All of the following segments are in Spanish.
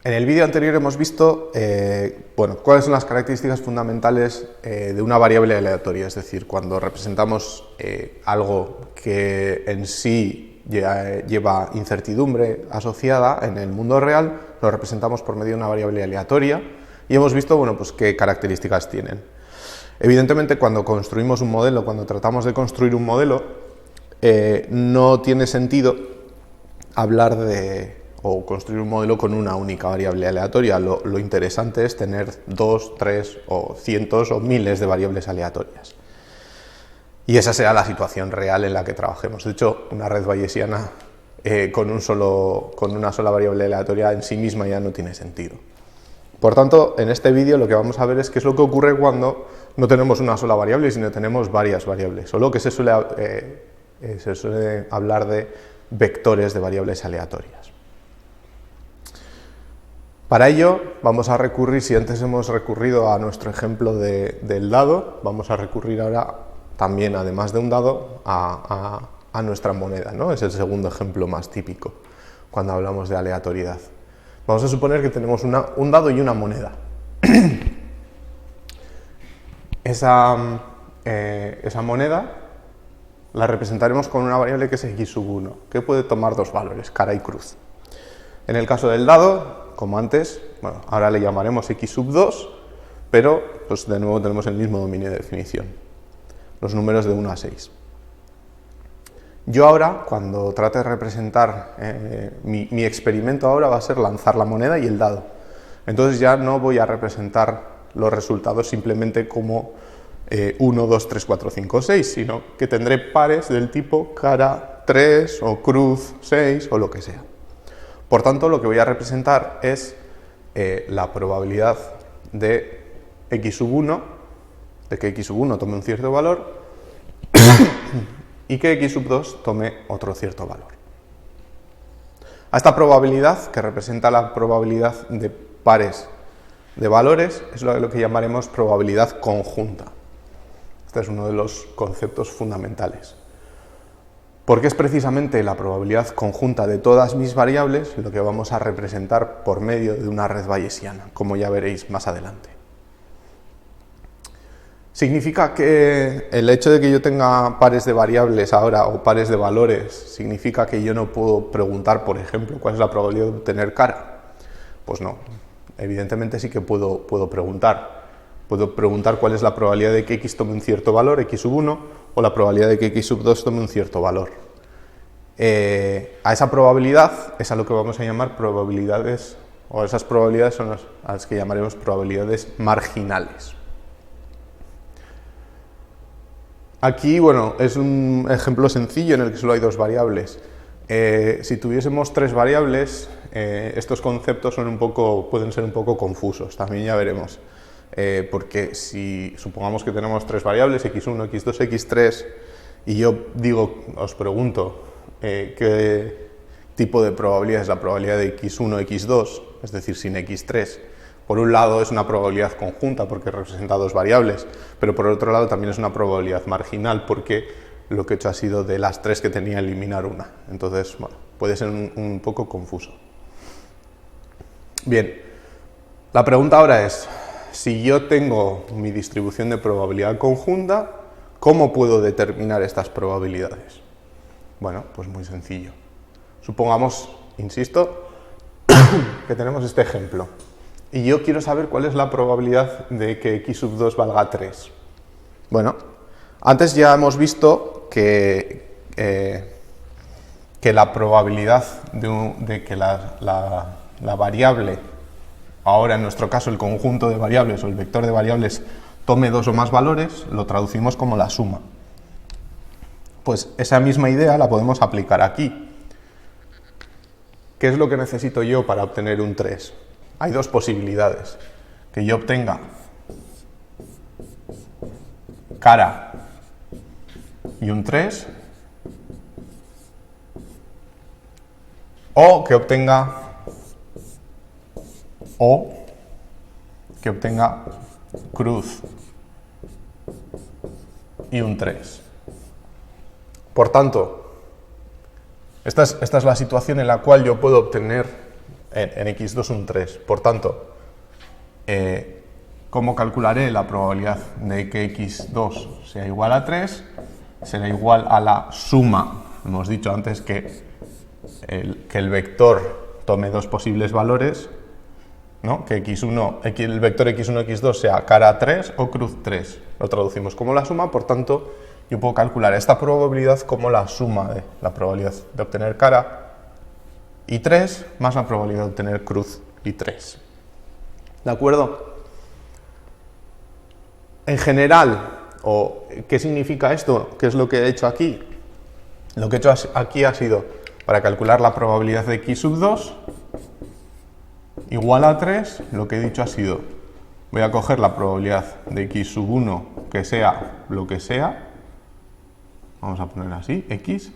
En el vídeo anterior hemos visto cuáles son las características fundamentales de una variable aleatoria, es decir, cuando representamos algo que en sí lleva incertidumbre asociada en el mundo real, lo representamos por medio de una variable aleatoria y hemos visto qué características tienen. Evidentemente, cuando construimos un modelo, cuando tratamos de construir un modelo, no tiene sentido hablar o construir un modelo con una única variable aleatoria. Lo interesante es tener 2, 3 o cientos o miles de variables aleatorias. Y esa será la situación real en la que trabajemos. De hecho, una red bayesiana con una sola variable aleatoria en sí misma ya no tiene sentido. Por tanto, en este vídeo lo que vamos a ver es qué es lo que ocurre cuando no tenemos una sola variable, sino tenemos varias variables. O lo que se suele hablar de vectores de variables aleatorias. Para ello vamos a recurrir, si antes hemos recurrido a nuestro ejemplo del dado, vamos a recurrir ahora también, además de un dado, a nuestra moneda, ¿no? Es el segundo ejemplo más típico cuando hablamos de aleatoriedad. Vamos a suponer que tenemos un dado y una moneda. Esa moneda la representaremos con una variable que es x1, que puede tomar dos valores, cara y cruz. En el caso del dado, como antes, ahora le llamaremos x2, pero de nuevo tenemos el mismo dominio de definición, los números de 1 a 6. Yo ahora, cuando trate de representar, mi experimento ahora va a ser lanzar la moneda y el dado. Entonces ya no voy a representar los resultados simplemente como 1, 2, 3, 4, 5, 6, sino que tendré pares del tipo cara 3 o cruz 6 o lo que sea. Por tanto, lo que voy a representar es la probabilidad de x1, de que x1 tome un cierto valor y que x2 tome otro cierto valor. A esta probabilidad, que representa la probabilidad de pares de valores, es lo que llamaremos probabilidad conjunta. Este es uno de los conceptos fundamentales. Porque es precisamente la probabilidad conjunta de todas mis variables lo que vamos a representar por medio de una red bayesiana, como ya veréis más adelante. ¿Significa que el hecho de que yo tenga pares de variables ahora o pares de valores, significa que yo no puedo preguntar, por ejemplo, cuál es la probabilidad de obtener cara? Pues no. Evidentemente sí que puedo preguntar. Puedo preguntar cuál es la probabilidad de que x tome un cierto valor, x1, o la probabilidad de que x2 tome un cierto valor. A esa probabilidad es a lo que vamos a llamar probabilidades, o esas probabilidades son a las que llamaremos probabilidades marginales. Aquí, es un ejemplo sencillo en el que solo hay dos variables. Si tuviésemos tres variables, estos conceptos pueden ser un poco confusos, también ya veremos. Porque si supongamos que tenemos tres variables, x1, x2, x3, y yo os pregunto qué tipo de probabilidad es la probabilidad de x1, x2, es decir, sin x3, por un lado es una probabilidad conjunta porque representa dos variables, pero por otro lado también es una probabilidad marginal porque lo que he hecho ha sido de las tres que tenía eliminar una. Entonces, puede ser un poco confuso. Bien, la pregunta ahora es, si yo tengo mi distribución de probabilidad conjunta, ¿cómo puedo determinar estas probabilidades? Bueno, pues muy sencillo. Supongamos, insisto, que tenemos este ejemplo. Y yo quiero saber cuál es la probabilidad de que x2 valga 3. Bueno, antes ya hemos visto que la probabilidad de que la variable, ahora en nuestro caso el conjunto de variables o el vector de variables, tome dos o más valores, lo traducimos como la suma. Pues esa misma idea la podemos aplicar aquí. ¿Qué es lo que necesito yo para obtener un 3? Hay dos posibilidades. Que yo obtenga cara y un 3, o que obtenga cruz y un 3. Por tanto, esta es la situación en la cual yo puedo obtener en x2 un 3. Por tanto, ¿cómo calcularé la probabilidad de que x2 sea igual a 3? Será igual a la suma. Hemos dicho antes que el vector tome dos posibles valores, ¿no? Que el vector x1, x2 sea cara 3 o cruz 3. Lo traducimos como la suma, por tanto, yo puedo calcular esta probabilidad como la suma de la probabilidad de obtener cara y 3 más la probabilidad de obtener cruz y 3. ¿De acuerdo? En general, ¿qué significa esto? ¿Qué es lo que he hecho aquí? Lo que he hecho aquí ha sido, para calcular la probabilidad de x sub 2 igual a 3, lo que he dicho ha sido, voy a coger la probabilidad de x sub 1, que sea lo que sea, vamos a poner así, x,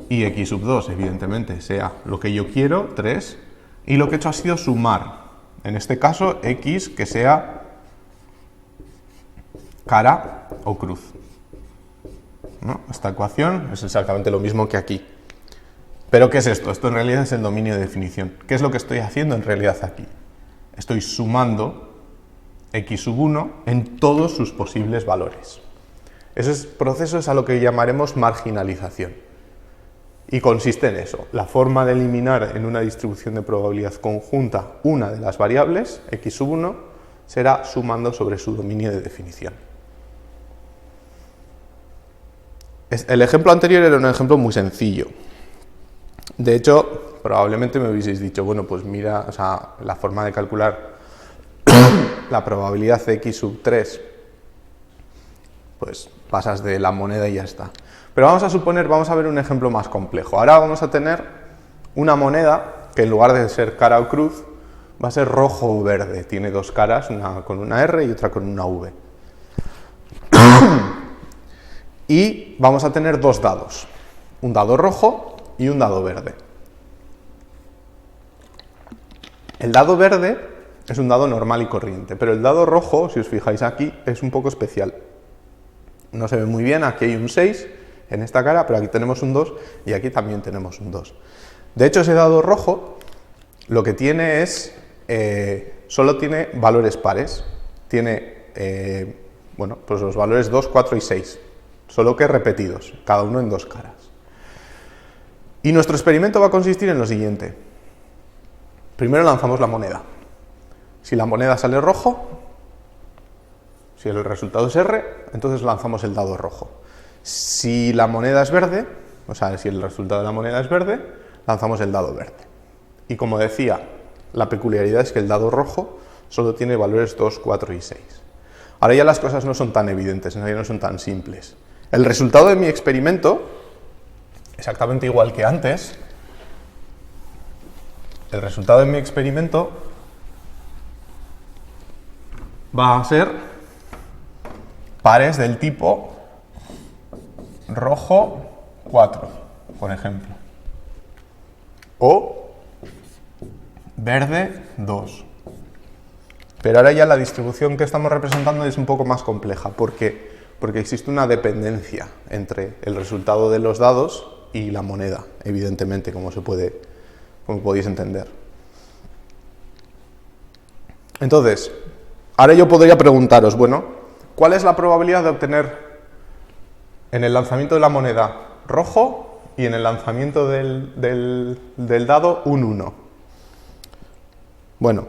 y x sub 2, evidentemente, sea lo que yo quiero, 3, y lo que he hecho ha sido sumar, en este caso, x que sea cara o cruz. ¿No? Esta ecuación es exactamente lo mismo que aquí. ¿Pero qué es esto? Esto en realidad es el dominio de definición. ¿Qué es lo que estoy haciendo en realidad aquí? Estoy sumando x sub 1 en todos sus posibles valores. Ese proceso es a lo que llamaremos marginalización. Y consiste en eso. La forma de eliminar en una distribución de probabilidad conjunta una de las variables, x sub 1, será sumando sobre su dominio de definición. El ejemplo anterior era un ejemplo muy sencillo. De hecho, probablemente me hubieseis dicho, bueno, pues mira, o sea, la forma de calcular la probabilidad de x sub 3, pues pasas de la moneda y ya está. Pero vamos a ver un ejemplo más complejo. Ahora vamos a tener una moneda que en lugar de ser cara o cruz, va a ser rojo o verde. Tiene dos caras, una con una R y otra con una V. Y vamos a tener dos dados, un dado rojo y un dado verde. El dado verde es un dado normal y corriente, pero el dado rojo, si os fijáis aquí, es un poco especial. No se ve muy bien, aquí hay un 6 en esta cara, pero aquí tenemos un 2 y aquí también tenemos un 2. De hecho, ese dado rojo lo que tiene es, solo tiene valores pares. Tiene, bueno, pues los valores 2, 4 y 6. Solo que repetidos, cada uno en dos caras. Y nuestro experimento va a consistir en lo siguiente. Primero lanzamos la moneda. Si la moneda sale rojo, si el resultado es R, entonces lanzamos el dado rojo. Si la moneda es verde, o sea, si el resultado de la moneda es verde, lanzamos el dado verde. Y como decía, la peculiaridad es que el dado rojo solo tiene valores 2, 4 y 6. Ahora ya las cosas no son tan evidentes, ya no son tan simples. El resultado de mi experimento, exactamente igual que antes, el resultado de mi experimento va a ser pares del tipo rojo 4, por ejemplo, o verde 2. Pero ahora ya la distribución que estamos representando es un poco más compleja, porque existe una dependencia entre el resultado de los dados y la moneda, evidentemente, como podéis entender. Entonces, ahora yo podría preguntaros, bueno, ¿cuál es la probabilidad de obtener en el lanzamiento de la moneda rojo y en el lanzamiento del dado un 1? Bueno,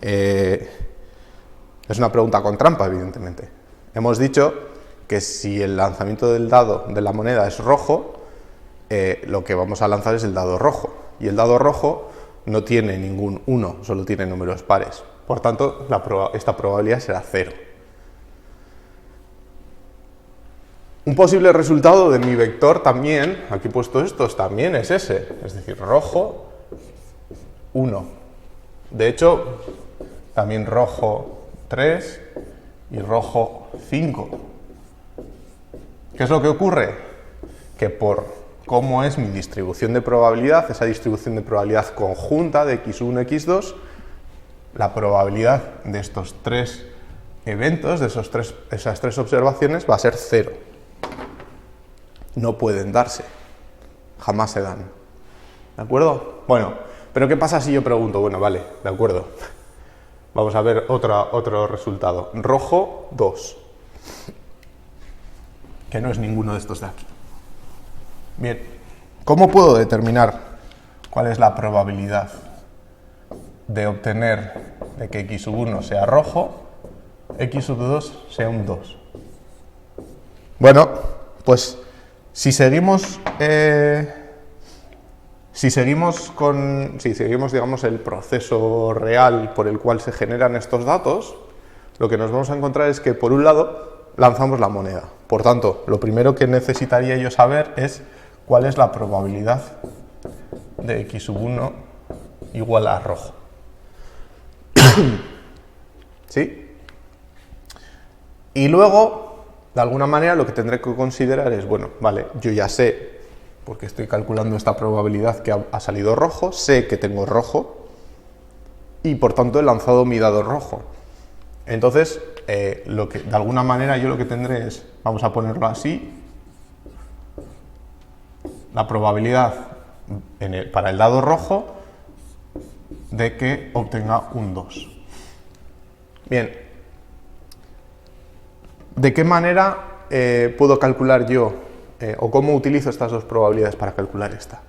es una pregunta con trampa, evidentemente. Hemos dicho que si el lanzamiento del dado de la moneda es rojo, lo que vamos a lanzar es el dado rojo. Y el dado rojo no tiene ningún 1, solo tiene números pares. Por tanto, esta probabilidad será 0. Un posible resultado de mi vector también, aquí he puesto estos, también es ese. Es decir, rojo 1. De hecho, también rojo 3 y rojo 5. ¿Qué es lo que ocurre? Que por cómo es mi distribución de probabilidad, esa distribución de probabilidad conjunta de x1, x2, la probabilidad de estos tres eventos, de esas tres observaciones, va a ser 0. No pueden darse, jamás se dan. ¿De acuerdo? Bueno, Pero ¿qué pasa si yo pregunto? Bueno, vale, de acuerdo. Vamos a ver otro resultado. Rojo, 2. Que no es ninguno de estos de aquí. Bien, ¿cómo puedo determinar cuál es la probabilidad de obtener de que x sub 1 sea rojo, x sub 2 sea un 2? Bueno, pues si seguimos, digamos, el proceso real por el cual se generan estos datos, lo que nos vamos a encontrar es que, por un lado, lanzamos la moneda. Por tanto, lo primero que necesitaría yo saber es cuál es la probabilidad de x sub 1 igual a rojo. ¿Sí? Y luego, de alguna manera, lo que tendré que considerar es, bueno, vale, yo ya sé, porque estoy calculando esta probabilidad que ha salido rojo, sé que tengo rojo y por tanto he lanzado mi dado rojo. Entonces, de alguna manera yo lo que tendré es, vamos a ponerlo así, la probabilidad para el dado rojo de que obtenga un 2. Bien, ¿de qué manera puedo calcular yo o cómo utilizo estas dos probabilidades para calcular esta?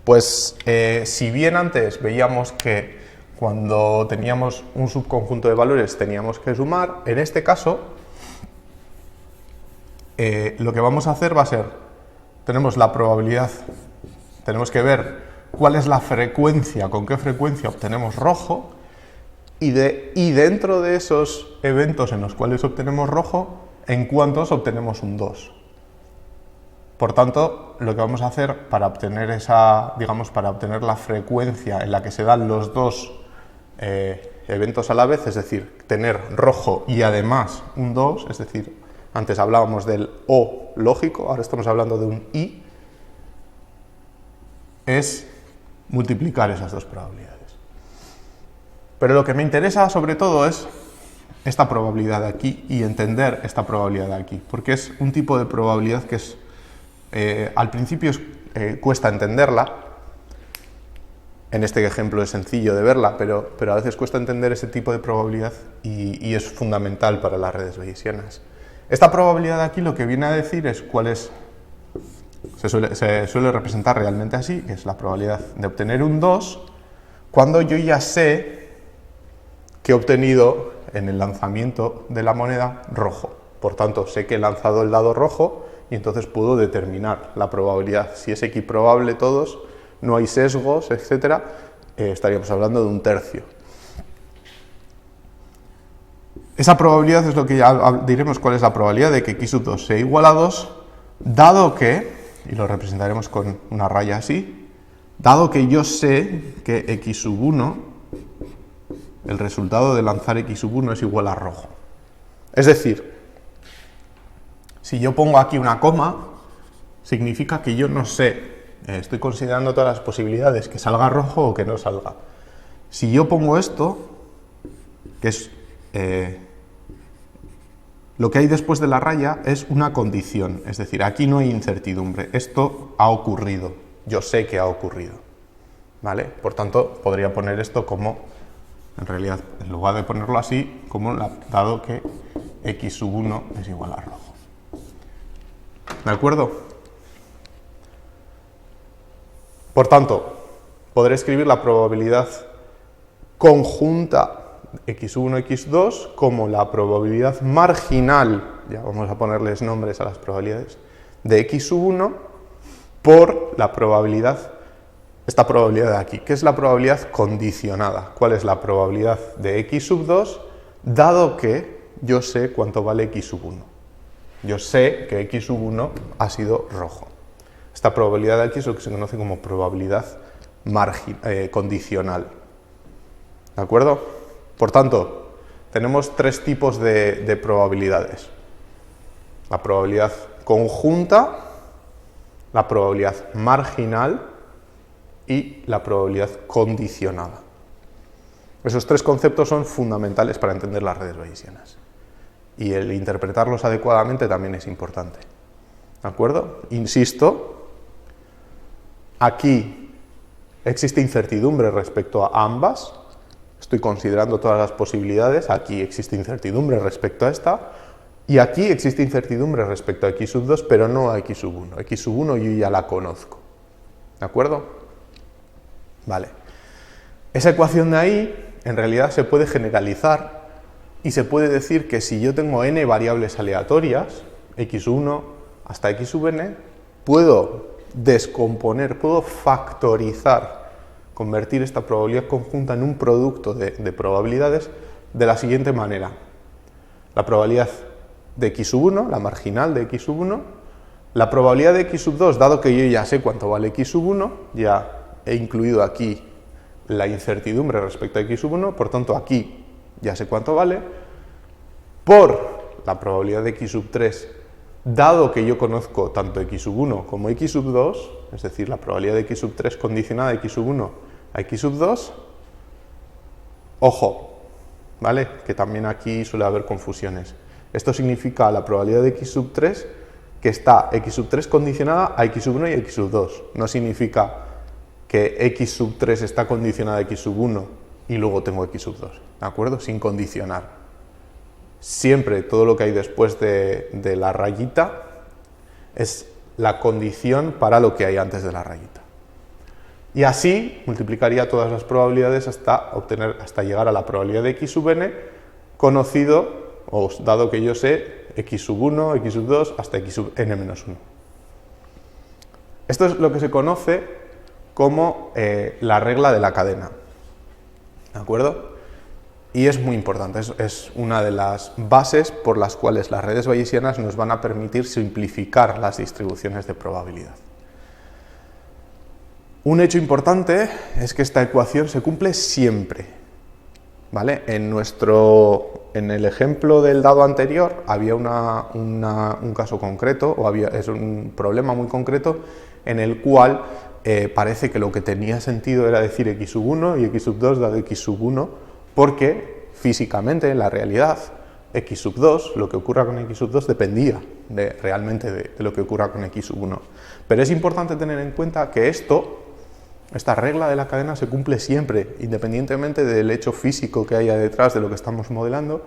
Pues si bien antes veíamos que cuando teníamos un subconjunto de valores teníamos que sumar, en este caso lo que vamos a hacer va a ser, tenemos la probabilidad, tenemos que ver cuál es la frecuencia, con qué frecuencia obtenemos rojo, y dentro de esos eventos en los cuales obtenemos rojo, en cuántos obtenemos un 2. Por tanto, lo que vamos a hacer para obtener para obtener la frecuencia en la que se dan los dos eventos a la vez, es decir, tener rojo y además un 2, es decir, antes hablábamos del O lógico, ahora estamos hablando de un I, es multiplicar esas dos probabilidades. Pero lo que me interesa sobre todo es esta probabilidad de aquí y entender esta probabilidad de aquí, porque es un tipo de probabilidad que es, al principio cuesta entenderla. En este ejemplo es sencillo de verla, pero a veces cuesta entender ese tipo de probabilidad y es fundamental para las redes bayesianas. Esta probabilidad de aquí lo que viene a decir es cuál es, se suele representar realmente así, que es la probabilidad de obtener un 2 cuando yo ya sé que he obtenido en el lanzamiento de la moneda rojo. Por tanto, sé que he lanzado el dado rojo y entonces puedo determinar la probabilidad. Si es equiprobable todos, no hay sesgos, etc., estaríamos hablando de un tercio. Esa probabilidad es lo que ya diremos cuál es la probabilidad de que x sub 2 sea igual a 2, dado que, y lo representaremos con una raya así, dado que yo sé que x sub 1, el resultado de lanzar x sub 1 es igual a rojo. Es decir, si yo pongo aquí una coma, significa que yo no sé, estoy considerando todas las posibilidades, que salga rojo o que no salga. Si yo pongo esto, que es lo que hay después de la raya, es una condición, es decir, aquí no hay incertidumbre, esto ha ocurrido, yo sé que ha ocurrido, ¿vale? Por tanto, podría poner esto como, en realidad, en lugar de ponerlo así, como dado que x sub 1 es igual a rojo. ¿De acuerdo? Por tanto, podré escribir la probabilidad conjunta x1, x2 como la probabilidad marginal, ya vamos a ponerles nombres a las probabilidades, de x sub 1 por la probabilidad, esta probabilidad de aquí, que es la probabilidad condicionada. ¿Cuál es la probabilidad de x sub 2? Dado que yo sé cuánto vale x sub 1. Yo sé que x sub 1 ha sido rojo. Esta probabilidad de aquí es lo que se conoce como probabilidad condicional. ¿De acuerdo? Por tanto, tenemos tres tipos de probabilidades. La probabilidad conjunta, la probabilidad marginal y la probabilidad condicionada. Esos tres conceptos son fundamentales para entender las redes bayesianas. Y el interpretarlos adecuadamente también es importante. ¿De acuerdo? Insisto, aquí existe incertidumbre respecto a ambas. Estoy considerando todas las posibilidades. Aquí existe incertidumbre respecto a esta. Y aquí existe incertidumbre respecto a x sub 2, pero no a x sub 1. X sub 1 yo ya la conozco. ¿De acuerdo? Vale. Esa ecuación de ahí, en realidad, se puede generalizar y se puede decir que si yo tengo n variables aleatorias, x1 hasta x sub n, puedo descomponer, puedo factorizar, convertir esta probabilidad conjunta en un producto de probabilidades de la siguiente manera. La probabilidad de x sub 1, la marginal de x sub 1, la probabilidad de x sub 2, dado que yo ya sé cuánto vale x sub 1, ya he incluido aquí la incertidumbre respecto a x sub 1, por tanto aquí ya sé cuánto vale, por la probabilidad de x sub 3, dado que yo conozco tanto x sub 1 como x sub 2, es decir, la probabilidad de x sub 3 condicionada a x sub 1 a x sub 2, ojo, ¿vale? Que también aquí suele haber confusiones. Esto significa la probabilidad de x sub 3 que está x sub 3 condicionada a x sub 1 y x sub 2. No significa que x sub 3 está condicionada a x sub 1 y luego tengo x sub 2, ¿de acuerdo? Sin condicionar. Siempre todo lo que hay después de la rayita es la condición para lo que hay antes de la rayita. Y así multiplicaría todas las probabilidades hasta llegar a la probabilidad de x sub n, conocido, o dado que yo sé, x sub 1, x sub 2, hasta x sub n menos 1. Esto es lo que se conoce como la regla de la cadena, ¿de acuerdo? Y es muy importante, es una de las bases por las cuales las redes bayesianas nos van a permitir simplificar las distribuciones de probabilidad. Un hecho importante es que esta ecuación se cumple siempre, ¿vale? En el ejemplo del dado anterior había un caso concreto, es un problema muy concreto en el cual parece que lo que tenía sentido era decir x sub 1 y x sub 2 dado x sub 1, porque físicamente, en la realidad, x sub 2, lo que ocurra con x sub 2 dependía realmente de lo que ocurra con x sub 1. Pero es importante tener en cuenta que esta regla de la cadena se cumple siempre, independientemente del hecho físico que haya detrás de lo que estamos modelando,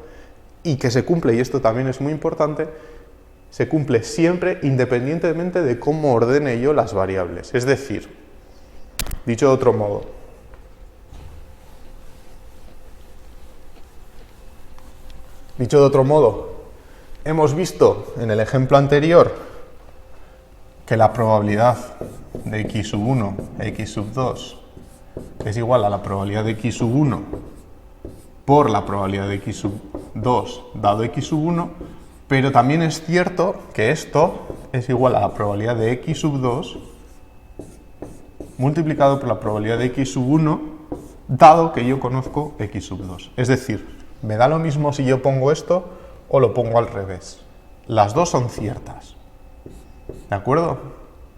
y que se cumple, y esto también es muy importante, se cumple siempre independientemente de cómo ordene yo las variables. Es decir, dicho de otro modo, hemos visto en el ejemplo anterior que la probabilidad de x sub 1 a x sub 2 es igual a la probabilidad de x sub 1 por la probabilidad de x sub 2 dado x sub 1, pero también es cierto que esto es igual a la probabilidad de x sub 2 multiplicado por la probabilidad de x sub 1 dado que yo conozco x sub 2. Es decir, me da lo mismo si yo pongo esto o lo pongo al revés. Las dos son ciertas. ¿De acuerdo?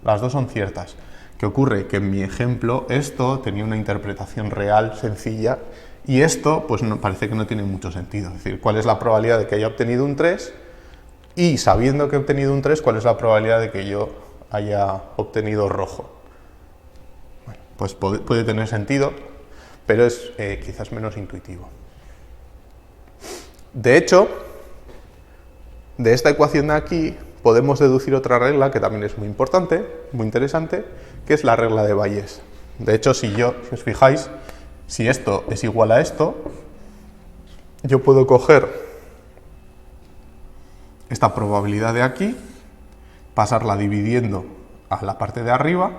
Las dos son ciertas. ¿Qué ocurre? Que en mi ejemplo esto tenía una interpretación real, sencilla, y esto pues parece que no tiene mucho sentido. Es decir, ¿cuál es la probabilidad de que haya obtenido un 3? Y sabiendo que he obtenido un 3, ¿cuál es la probabilidad de que yo haya obtenido rojo? Bueno, pues puede tener sentido, pero es quizás menos intuitivo. De hecho, de esta ecuación de aquí podemos deducir otra regla que también es muy importante, muy interesante, que es la regla de Bayes. De hecho, si os fijáis, si esto es igual a esto, yo puedo coger esta probabilidad de aquí, pasarla dividiendo a la parte de arriba,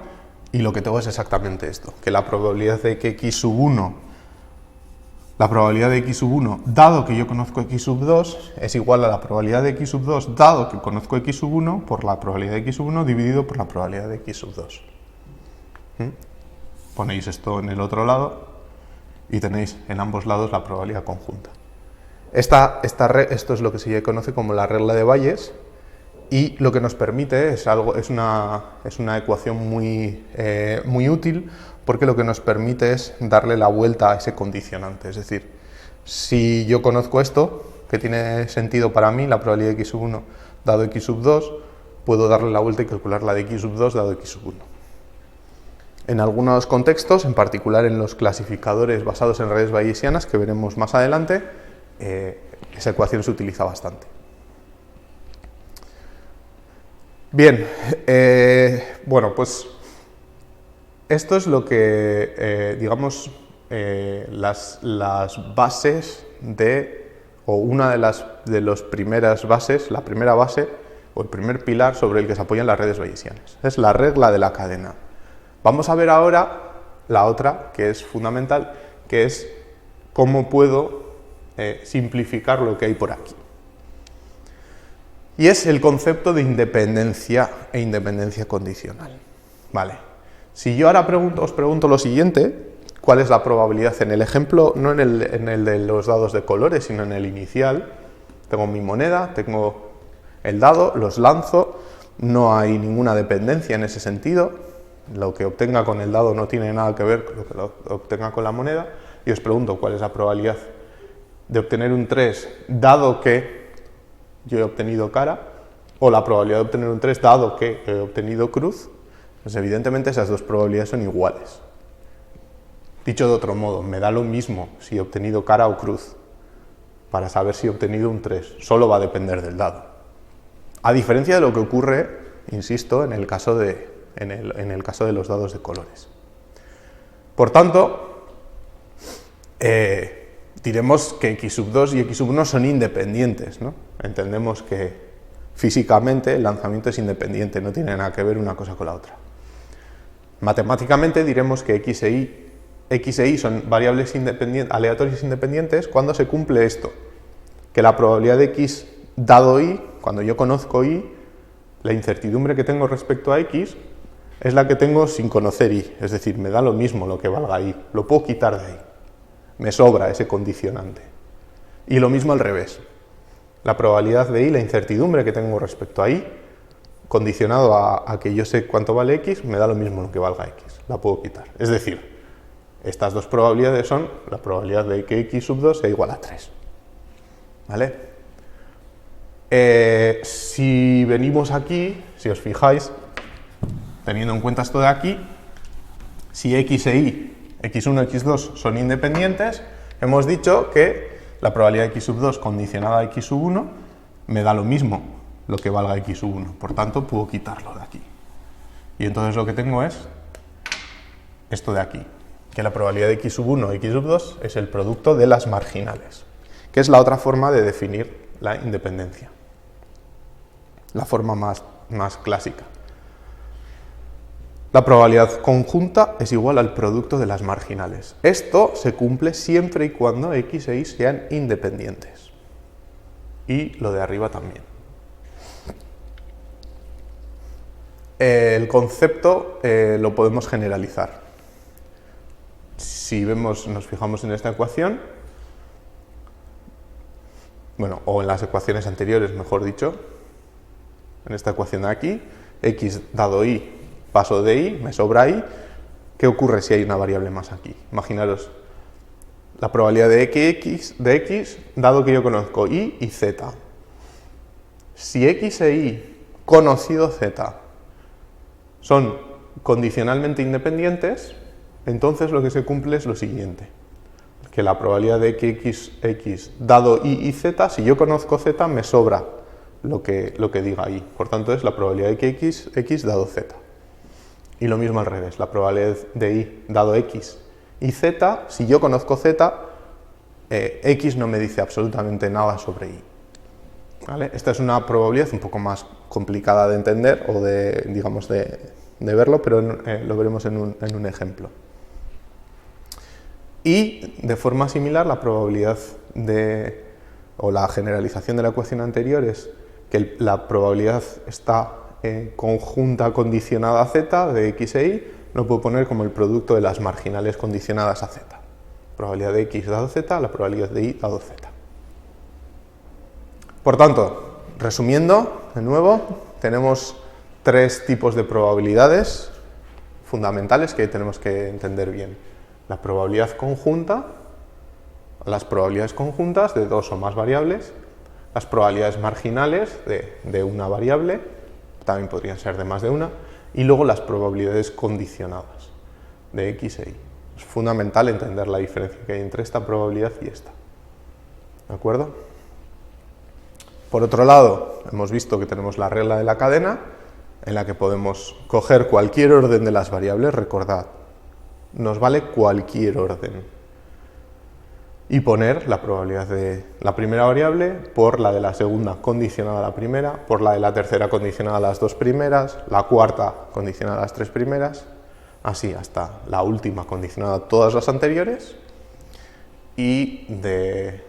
y lo que tengo es exactamente esto, que la probabilidad de que x sub 1, dado que yo conozco x sub 2, es igual a la probabilidad de x sub 2, dado que conozco x sub 1, por la probabilidad de x sub 1 dividido por la probabilidad de x sub 2. Ponéis esto en el otro lado y tenéis en ambos lados la probabilidad conjunta. Esto es lo que se conoce como la regla de Bayes, y lo que nos permite es una ecuación muy útil, porque lo que nos permite es darle la vuelta a ese condicionante. Es decir, si yo conozco esto, que tiene sentido para mí, la probabilidad de x sub 1 dado x sub 2, puedo darle la vuelta y calcular la de x sub 2 dado x sub 1. En algunos contextos, en particular en los clasificadores basados en redes bayesianas, que veremos más adelante, esa ecuación se utiliza bastante. Bien, bueno, pues esto es lo que, digamos, las bases o una de las primeras bases, la primera base o el primer pilar sobre el que se apoyan las redes bayesianas. Es la regla de la cadena. Vamos a ver ahora la otra, que es fundamental, que es cómo puedo simplificar lo que hay por aquí. Y es el concepto de independencia e independencia condicional. Vale. Si yo ahora os pregunto lo siguiente, ¿cuál es la probabilidad? En el ejemplo, no en el de los dados de colores, sino en el inicial, tengo mi moneda, tengo el dado, los lanzo, no hay ninguna dependencia en ese sentido, lo que obtenga con el dado no tiene nada que ver con lo que obtenga con la moneda, y os pregunto cuál es la probabilidad de obtener un 3 dado que yo he obtenido cara, o la probabilidad de obtener un 3 dado que he obtenido cruz, pues evidentemente esas dos probabilidades son iguales. Dicho de otro modo, me da lo mismo si he obtenido cara o cruz. Para saber si he obtenido un 3, solo va a depender del dado. A diferencia de lo que ocurre, insisto, en el caso de los dados de colores. Por tanto, diremos que x2 y x1 son independientes, ¿no? Entendemos que físicamente el lanzamiento es independiente, no tiene nada que ver una cosa con la otra. Matemáticamente diremos que x e y son variables aleatorias independientes cuando se cumple esto, que la probabilidad de x dado y, cuando yo conozco y, la incertidumbre que tengo respecto a x es la que tengo sin conocer y, es decir, me da lo mismo lo que valga y, lo puedo quitar de ahí, me sobra ese condicionante. Y lo mismo al revés, la probabilidad de y, la incertidumbre que tengo respecto a y, condicionado a que yo sé cuánto vale x, me da lo mismo lo que valga x, la puedo quitar. Es decir, estas dos probabilidades son la probabilidad de que x sub 2 sea igual a 3. ¿Vale? Si venimos aquí, si os fijáis, teniendo en cuenta esto de aquí, si x e y, x1 y x2 son independientes, hemos dicho que la probabilidad de x sub 2 condicionada a x sub 1 me da lo mismo lo que valga x sub 1, por tanto puedo quitarlo de aquí. Y entonces lo que tengo es esto de aquí, que la probabilidad de x sub 1 y x sub 2 es el producto de las marginales, que es la otra forma de definir la independencia, la forma más clásica. La probabilidad conjunta es igual al producto de las marginales. Esto se cumple siempre y cuando x e y sean independientes. Y lo de arriba también. El concepto lo podemos generalizar. Si nos fijamos en esta ecuación, bueno, o en las ecuaciones anteriores, mejor dicho, en esta ecuación de aquí, x dado y, paso de y, me sobra y, ¿qué ocurre si hay una variable más aquí? Imaginaros la probabilidad de x, dado que yo conozco y z. Si x e y conocido z son condicionalmente independientes, entonces lo que se cumple es lo siguiente, que la probabilidad de que x dado y z, si yo conozco z, me sobra lo que diga y. Por tanto, es la probabilidad de que x dado z. Y lo mismo al revés, la probabilidad de y dado x y z, si yo conozco z, x no me dice absolutamente nada sobre y. ¿Vale? Esta es una probabilidad un poco más complicada de entender o de verlo, pero lo veremos en un ejemplo. Y de forma similar, la probabilidad o la generalización de la ecuación anterior es que la probabilidad está conjunta condicionada a z de x e y, lo puedo poner como el producto de las marginales condicionadas a z. Probabilidad de x dado z, la probabilidad de y dado z. Por tanto, resumiendo, de nuevo, tenemos tres tipos de probabilidades fundamentales que tenemos que entender bien. La probabilidad conjunta, las probabilidades conjuntas de dos o más variables, las probabilidades marginales de una variable, también podrían ser de más de una, y luego las probabilidades condicionadas. de x e y. Es fundamental entender la diferencia que hay entre esta probabilidad y esta. ¿De acuerdo? Por otro lado, hemos visto que tenemos la regla de la cadena, en la que podemos coger cualquier orden de las variables, recordad, nos vale cualquier orden, y poner la probabilidad de la primera variable por la de la segunda condicionada a la primera, por la de la tercera condicionada a las dos primeras, la cuarta condicionada a las tres primeras, así hasta la última condicionada a todas las anteriores, y de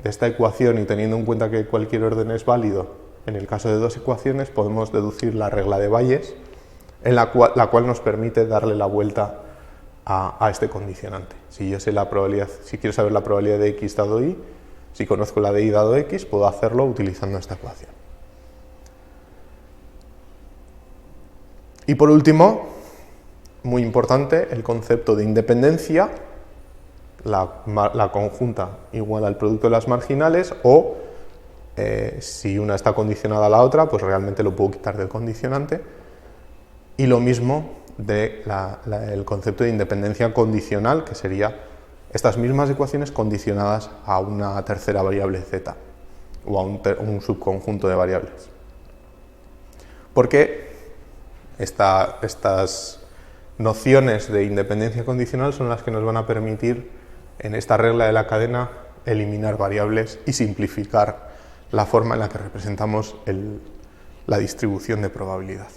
esta ecuación, y teniendo en cuenta que cualquier orden es válido en el caso de dos ecuaciones, podemos deducir la regla de Bayes, la cual nos permite darle la vuelta a este condicionante. Si yo sé la probabilidad, si quiero saber la probabilidad de x dado y, si conozco la de y dado x, puedo hacerlo utilizando esta ecuación. Y por último, muy importante, el concepto de independencia, la conjunta igual al producto de las marginales, o si una está condicionada a la otra, pues realmente lo puedo quitar del condicionante. Y lo mismo del concepto de independencia condicional, que sería estas mismas ecuaciones condicionadas a una tercera variable z, o a un subconjunto de variables. Porque estas nociones de independencia condicional son las que nos van a permitir, en esta regla de la cadena, eliminar variables y simplificar la forma en la que representamos la distribución de probabilidad.